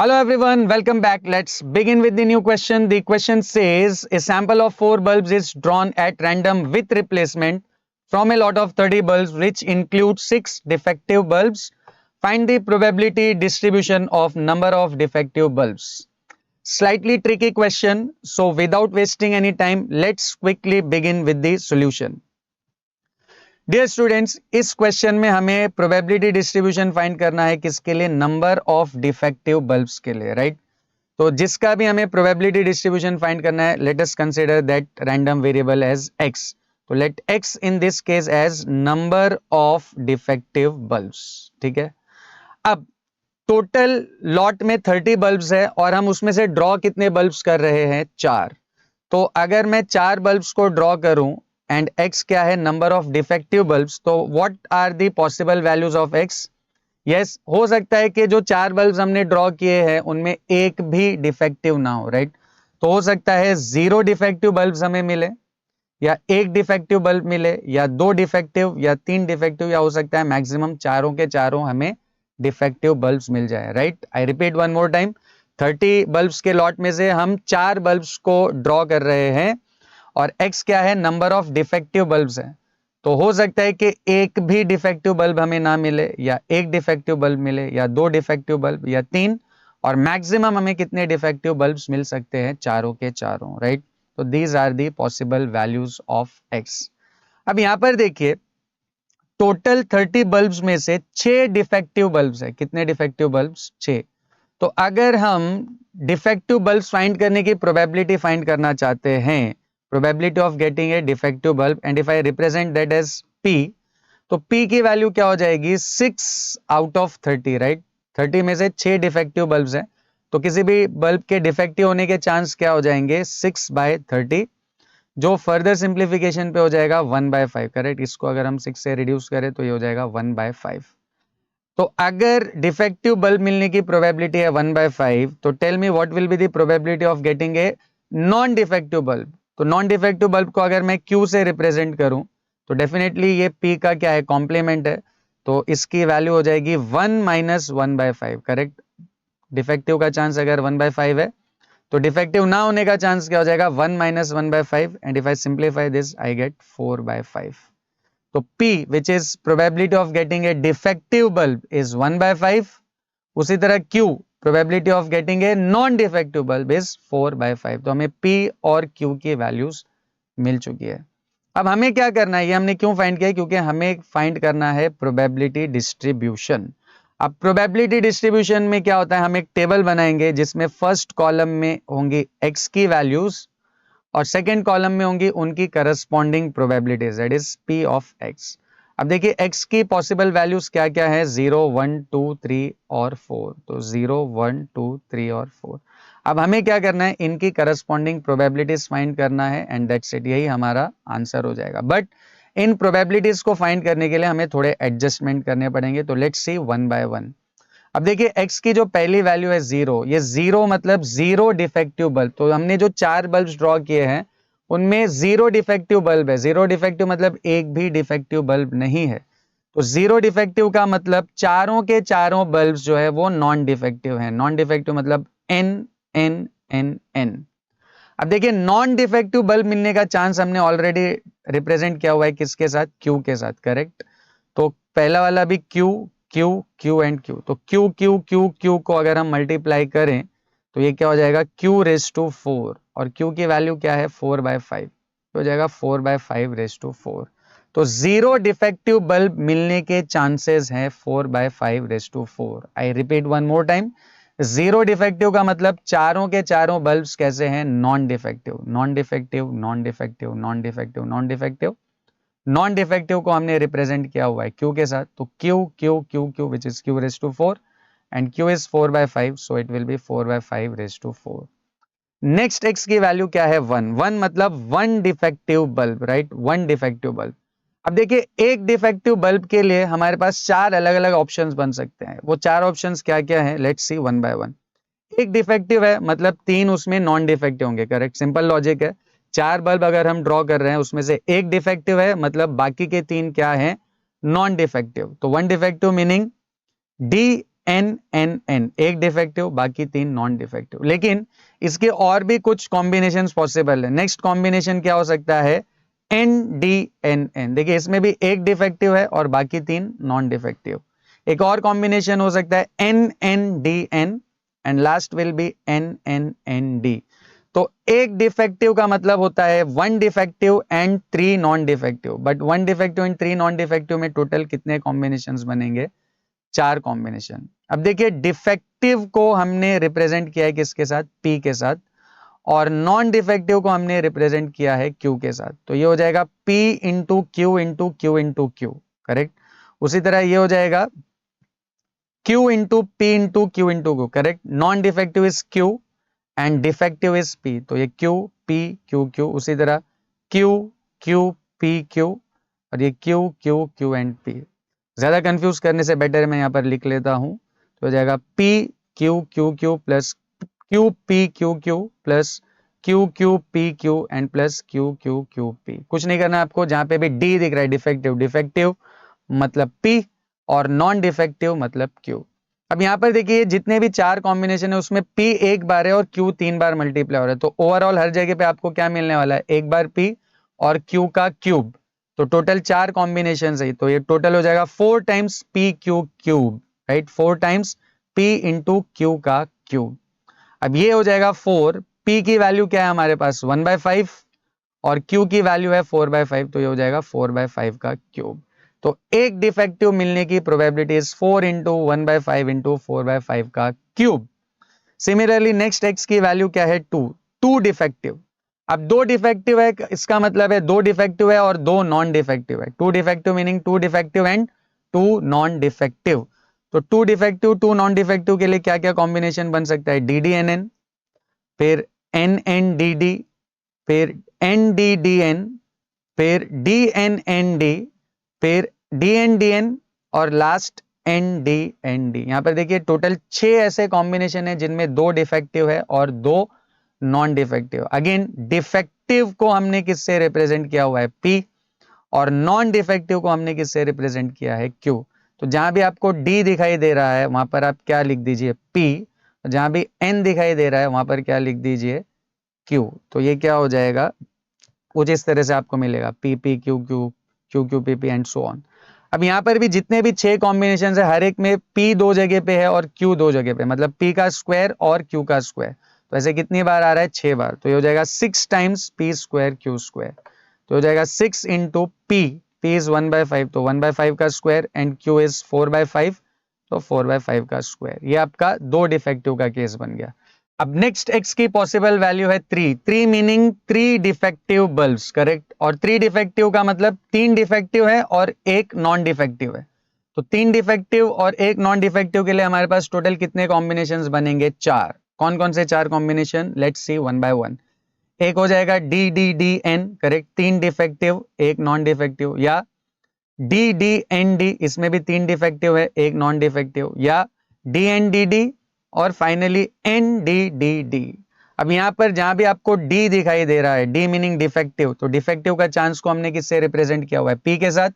Hello everyone, welcome back. Let's begin with the new question. The question says a sample of 4 bulbs is drawn at random with replacement from a lot of 30 bulbs which include 6 defective bulbs. Find the probability distribution of number of defective bulbs. Slightly tricky question. So without wasting any time, let's quickly begin with the solution. Dear students, इस question में हमें probability distribution find करना है किसके लिए? Number of defective bulbs के लिए, right? तो जिसका भी हमें प्रोबेबिलिटी डिस्ट्रीब्यूशन फाइंड करना है, let us consider that random variable as x. तो let x in this case as number of defective bulbs. ठीक है. अब टोटल लॉट में 30 बल्ब्स है और हम उसमें से ड्रॉ कितने बल्ब्स कर रहे हैं? 4. तो अगर मैं 4 बल्ब्स को ड्रॉ करूं एंड x क्या है? Number of defective bulbs. तो what are the possible values of x? Yes, हो सकता है कि जो 4 बल्ब्स हमने ड्रॉ किए हैं उनमें एक भी डिफेक्टिव ना हो, राइट? तो हो सकता है 0 डिफेक्टिव बल्ब्स हमें मिले, या एक डिफेक्टिव बल्ब मिले, या 2 डिफेक्टिव, या 3 डिफेक्टिव, या हो सकता है मैक्सिमम चारों के चारों हमें डिफेक्टिव बल्ब्स मिल जाए, right? I repeat one more time. 30 bulbs के लॉट में से हम 4 बल्ब्स को ड्रॉ कर रहे हैं और x क्या है? नंबर ऑफ डिफेक्टिव बल्ब्स है. तो हो सकता है कि एक भी डिफेक्टिव बल्ब हमें ना मिले, या एक डिफेक्टिव बल्ब मिले, या 2 डिफेक्टिव बल्ब, या 3, और मैक्सिमम हमें कितने डिफेक्टिव बल्ब्स मिल सकते हैं? चारों के चारों, राइट? तो these are the possible values of x. अब यहां पर देखिए, टोटल 30 बल्ब्स में से 6 डिफेक्टिव बल्ब्स है. कितने डिफेक्टिव बल्ब्स? 6. तो अगर हम डिफेक्टिव बल्ब्स फाइंड करने की प्रोबेबिलिटी फाइंड करना चाहते हैं, probability of getting a defective bulb, and if I represent that as P, तो P की वैल्यू क्या हो जाएगी? 6 आउट ऑफ 30, राइट? 30 में से 6 डिफेक्टिव बल्ब्स हैं, तो किसी भी बल्ब के डिफेक्टिव होने के चांस क्या हो जाएंगे? 6/30, जो फर्दर सिंप्लीफिकेशन पे हो जाएगा 1/5, करेक्ट? इसको अगर हम 6 से रिड्यूस करें तो ये हो जाएगा 1/5. तो अगर डिफेक्टिव बल्ब मिलने की प्रोबेबिलिटी है 1/5, तो tell me what will be the probability of getting a non defective bulb. तो नॉन डिफेक्टिव बल्ब को अगर मैं Q से रिप्रेजेंट करूं तो डेफिनेटली ये P का क्या है? कॉम्प्लीमेंट है. तो इसकी वैल्यू हो जाएगी 1 - 1/5, करेक्ट? डिफेक्टिव का चांस अगर 1/5 है तो डिफेक्टिव ना होने का चांस क्या हो जाएगा? 1 - 1/5, and if I simplify this I get 4/5. तो P, which is probability of getting a defective bulb, is 1/5. उसी तरह Q, probability of getting a non-defective bulb, is 4/5. तो हमें P और Q की वैल्यूज मिल चुकी है. अब हमें क्या करना है? ये हमने क्यों फाइंड किया? क्योंकि हमें फाइंड करना है प्रोबेबिलिटी डिस्ट्रीब्यूशन. अब प्रोबेबिलिटी डिस्ट्रीब्यूशन में क्या होता है? हम एक टेबल बनाएंगे जिसमें फर्स्ट कॉलम में होंगी x की वैल्यूज और सेकेंड कॉलम में होंगी उनकी corresponding probabilities, that is P of x. अब देखिए x की पॉसिबल वैल्यूज क्या क्या है? 0, 1, 2, 3 और 4. तो 0, 1, 2, 3 और 4. अब हमें क्या करना है? इनकी करस्पॉन्डिंग प्रोबेबिलिटीज फाइंड करना है, एंड दैट्स इट. यही हमारा आंसर हो जाएगा. बट इन प्रोबेबिलिटीज को फाइंड करने के लिए हमें थोड़े एडजस्टमेंट करने पड़ेंगे. तो let's see one by one. अब देखिए x की जो पहली वैल्यू है 0, ये 0 मतलब 0 डिफेक्टिव बल्ब. तो हमने जो 4 बल्ब ड्रॉ किए हैं उनमें 0 डिफेक्टिव बल्ब है. 0 डिफेक्टिव मतलब एक भी डिफेक्टिव बल्ब नहीं है. तो 0 डिफेक्टिव का मतलब चारों के चारों बल्ब जो है वो नॉन डिफेक्टिव है. नॉन डिफेक्टिव मतलब n n n n. अब देखिए, नॉन डिफेक्टिव बल्ब मिलने का चांस हमने ऑलरेडी रिप्रेजेंट किया हुआ है किसके साथ? Q के साथ, करेक्ट? तो पहला वाला भी Q Q Q and Q. तो Q Q Q Q को अगर हम मल्टीप्लाई करें तो ये क्या हो जाएगा? Q⁻⁴, और Q की वैल्यू क्या है? 4/5. तो हो जाएगा 4/5⁴. तो 0 डिफेक्टिव बल्ब मिलने के चांसेस हैं 4/5⁴. I repeat one more time. 0 defective का मतलब चारों के चारों बल्ब्स कैसे हैं? Non defective. Non defective, non defective, non defective, non defective. Non defective को हमने रिप्रेजेंट किया हुआ है Q के साथ. तो Q Q Q Q which is Q⁻⁴, and Q is 4/5, so it will be 4/5⁴. Next x की वैल्यू क्या है? 1. 1 मतलब 1 defective bulb, right? 1 defective bulb. अब देखिए, एक डिफेक्टिव बल्ब के लिए हमारे पास 4 अलग अलग ऑप्शंस बन सकते हैं. वो 4 ऑप्शंस क्या क्या हैं? Let's see one by one. एक डिफेक्टिव है मतलब 3 उसमें नॉन डिफेक्टिव होंगे, करेक्ट? सिंपल लॉजिक है. 4 बल्ब अगर हम ड्रॉ कर रहे हैं उसमें से एक डिफेक्टिव है मतलब बाकी के 3 क्या हैं? Non defective. तो 1 defective meaning D N N N, एक डिफेक्टिव, बाकी 3 नॉन डिफेक्टिव। लेकिन इसके और भी कुछ कॉम्बिनेशंस पॉसिबल है। नेक्स्ट कॉम्बिनेशन क्या हो सकता है, एन डी एन एन। देखिए इसमें भी एक डिफेक्टिव है और बाकी 3 नॉन डिफेक्टिव। एक और कॉम्बिनेशन हो सकता है N N D N and last will be N N N D. तो एक डिफेक्टिव का मतलब होता है 1 defective and 3 non defective, but 1 defective and 3 non defective में टोटल कितने कॉम्बिनेशंस बनेंगे, 4 कॉम्बिनेशन। अब देखिए डिफेक्टिव को हमने रिप्रेजेंट किया है किसके साथ, P के साथ, और नॉन डिफेक्टिव को हमने रिप्रेजेंट किया है Q के साथ। तो ये हो जाएगा P into Q into Q into Q, correct. उसी तरह ये हो जाएगा Q into P into Q into Q, correct. Non defective is Q and defective is P, तो ये Q P Q Q। उसी तरह Q Q P Q और ये Q Q Q and P। ज्यादा कंफ्यूज करने से बेटर मैं यहाँ पर लिख लेता हूं, तो हो जाएगा P Q Q Q plus Q P Q Q plus Q Q P Q and plus Q Q Q P। कुछ नहीं करना आपको, जहां पे भी D दिख रहा है डिफेक्टिव, डिफेक्टिव मतलब P और नॉन डिफेक्टिव मतलब Q। अब यहाँ पर देखिए जितने भी 4 कॉम्बिनेशन है उसमें P एक बार है और Q 3 बार मल्टीप्लाई हो रहा है, तो ओवरऑल हर जगह पे आपको क्या मिलने वाला है, एक बार P और Q का क्यूब। तो टोटल 4 कॉम्बिनेशन है, तो ये टोटल हो जाएगा 4 times P Q cube, right. 4 times P into Q का क्यूब। अब ये हो जाएगा 4, P की वैल्यू क्या है हमारे पास 1/5 और Q की वैल्यू है 4/5, तो ये हो जाएगा 4/5 का क्यूब। तो एक डिफेक्टिव मिलने की प्रोबेबिलिटी इज 4 इंटू 1/5 इंटू 4/5 का क्यूब। सिमिलरली नेक्स्ट एक्स की वैल्यू क्या है 2, 2 डिफेक्टिव। अब 2 डिफेक्टिव है, इसका मतलब है 2 डिफेक्टिव है और 2 नॉन डिफेक्टिव है। 2 defective meaning 2 defective and 2 non defective. तो 2 डिफेक्टिव 2 नॉन डिफेक्टिव के लिए क्या क्या कॉम्बिनेशन बन सकता है, डी डी एन एन, फिर एन एन डी डी, फिर एन डी डी एन, फिर डी एन एन डी, फिर डी एन डी एन और last N D N D. यहां पर देखिए टोटल 6 ऐसे कॉम्बिनेशन है जिनमें 2 डिफेक्टिव है और 2 नॉन डिफेक्टिव। अगेन डिफेक्टिव को हमने किससे रिप्रेजेंट किया हुआ है P और नॉन डिफेक्टिव को हमने किससे रिप्रेजेंट किया है Q। तो जहां भी आपको D दिखाई दे रहा है वहां पर आप क्या लिख दीजिए P, जहां भी N दिखाई दे रहा है वहां पर क्या लिख दीजिए Q। तो ये क्या हो जाएगा, कुछ इस तरह से आपको मिलेगा P P Q Q Q Q P P and so on. अब यहाँ पर भी जितने भी 6 कॉम्बिनेशन है हर एक में P 2 जगह पे है और Q 2 जगह पे, मतलब P का स्क्वायर और Q का स्क्वायर। तो ऐसे कितनी बार आ रहा है, 6 बार। तो ये हो जाएगा 6 times P square Q square. तो हो जाएगा 6 इंटू P, P इज 1/5, तो 1/5 का स्क्वायर एंड Q इज 4/5, तो 4/5 का स्क्वायर। ये आपका 2 डिफेक्टिव का केस बन गया। अब नेक्स्ट एक्स की पॉसिबल वैल्यू है 3, 3 मीनिंग 3 डिफेक्टिव बल्ब्स, करेक्ट। और 3 डिफेक्टिव का मतलब 3 डिफेक्टिव है और एक नॉन डिफेक्टिव है। तो 3 डिफेक्टिव और एक नॉन डिफेक्टिव के लिए हमारे पास टोटल कितने कॉम्बिनेशंस बनेंगे, 4। कौन कौन से 4 combination, let's see one by one. एक हो जाएगा D D D N, correct, 3 defective एक नॉन डिफेक्टिव, या डी डी एन डी, इसमें भी 3 डिफेक्टिव है एक नॉन डिफेक्टिव, या डी एन डी डी, और finally N D D D. अब यहां पर जहां भी आपको डी दिखाई दे रहा है, डी मीनिंग डिफेक्टिव, तो डिफेक्टिव का चांस को हमने किससे रिप्रेजेंट किया हुआ है, पी के साथ।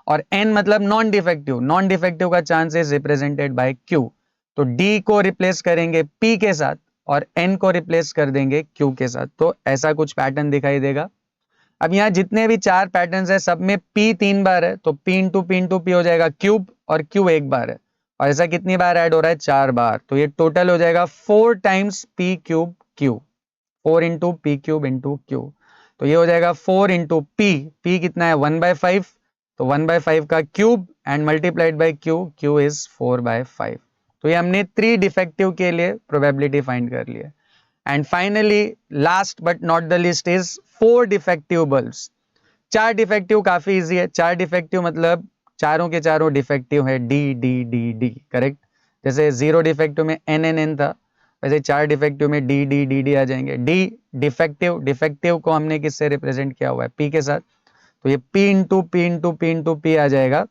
और एन मतलब नॉन डिफेक्टिव, नॉन डिफेक्टिव का chance is represented by Q. तो डी को रिप्लेस करेंगे पी के साथ और एन को रिप्लेस कर देंगे क्यू के साथ। तो ऐसा कुछ पैटर्न दिखाई देगा। अब यहाँ जितने भी 4 पैटर्न्स है सब में P 3 बार है, तो P इंटू पी हो जाएगा क्यूब और Q एक बार है। और ऐसा कितनी बार ऐड हो रहा है, 4 बार। तो ये टोटल हो जाएगा 4 times P cube Q, 4 into P cube into Q। तो ये हो जाएगा 4 इंटू P कितना है 1/5, तो 1/5 का cube and multiplied by Q, Q is 4/5। तो ये हमने 3 डिफेक्टिव के लिए प्रोबेबिलिटी फाइंड कर ली है। And finally last but not the list is 4 defective bulbs. 4 defective काफी इजी है। 4 डिफेक्टिव मतलब चारों के चारों डिफेक्टिव है, D D D D, correct. जैसे 0 डिफेक्टिव में एन एन एन था, वैसे 4 डिफेक्टिव में डी डी डी डी आ जाएंगे। डी डिफेक्टिव, डिफेक्टिव को हमने किससे रिप्रेजेंट किया हुआ है, पी के साथ। तो ये p into P into P into p आ जाएगा।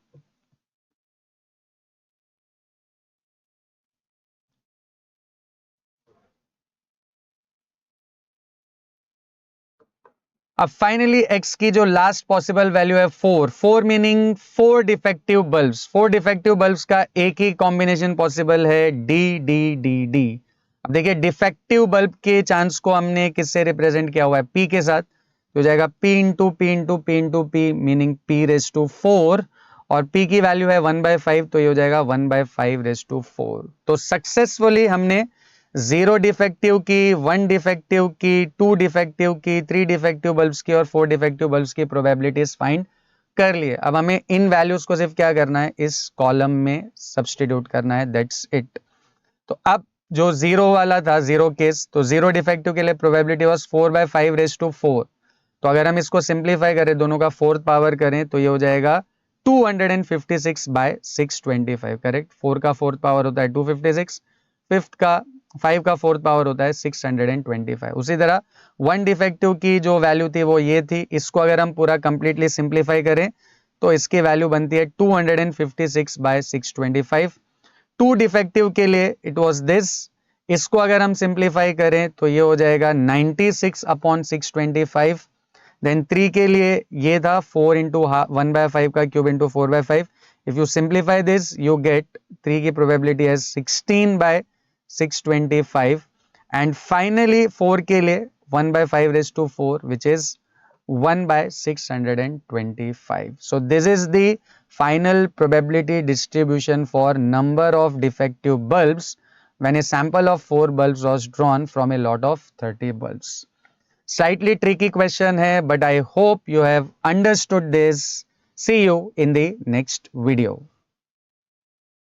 अब फाइनली x की जो लास्ट पॉसिबल वैल्यू है 4 meaning 4 defective bulbs. 4 defective bulbs का एक ही कॉम्बिनेशन पॉसिबल है, डी डी डी डी। अब देखिए डिफेक्टिव बल्ब के चांस को हमने किससे रिप्रेजेंट किया हुआ है, p के साथ, तो हो जाएगा p into P into P into P meaning p raise to 4, और p की वैल्यू है 1/5, तो ये हो जाएगा 1/5 रेज टू 4। तो सक्सेसफुली हमने 0 डिफेक्टिव की, 1 डिफेक्टिव की, 2 डिफेक्टिव की, 3 डिफेक्टिव बल्ब्स की और 4 डिफेक्टिव बल्ब्स की प्रोबेबिलिटीज फाइंड कर लिए। अब हमें इन वैल्यूज को सिर्फ क्या करना है, इस कॉलम में सब्सटीट्यूट करना है, दैट्स इट। तो अब जो जीरो वाला था, जीरो केस, तो 0 डिफेक्टिव के लिए प्रोबेबिलिटी वाज 4/5 रेज टू 4। तो अगर हम इसको सिंप्लीफाई करें, दोनों का फोर्थ पावर करें, तो ये हो जाएगा 256/625, करेक्ट। 4 का फोर्थ पावर होता है 256, फिफ्थ का 5 का फोर्थ पावर होता है 625। उसी तरह 1 डिफेक्टिव की जो वैल्यू थी वो ये थी, इसको अगर हम पूरा कंप्लीटली सिंप्लीफाई करें तो इसकी वैल्यू बनती है 256/625। 2 डिफेक्टिव के लिए इट वाज दिस, इसको अगर हम सिंप्लीफाई करें तो ये हो जाएगा 96/625। देन 3 के लिए ये था 4 इंटू 1/5 का cube into 4/5। If you simplify this you get 3 की प्रोबेबिलिटी है 16/625। एंड फाइनली 4 के लिए 1/5 raise to 4 which is 1/625. So this is the final probability distribution for number of defective bulbs when a sample of 4 bulbs was drawn from a lot of 30 bulbs. Slightly tricky question hai, but I hope you have understood this. See you in the next video.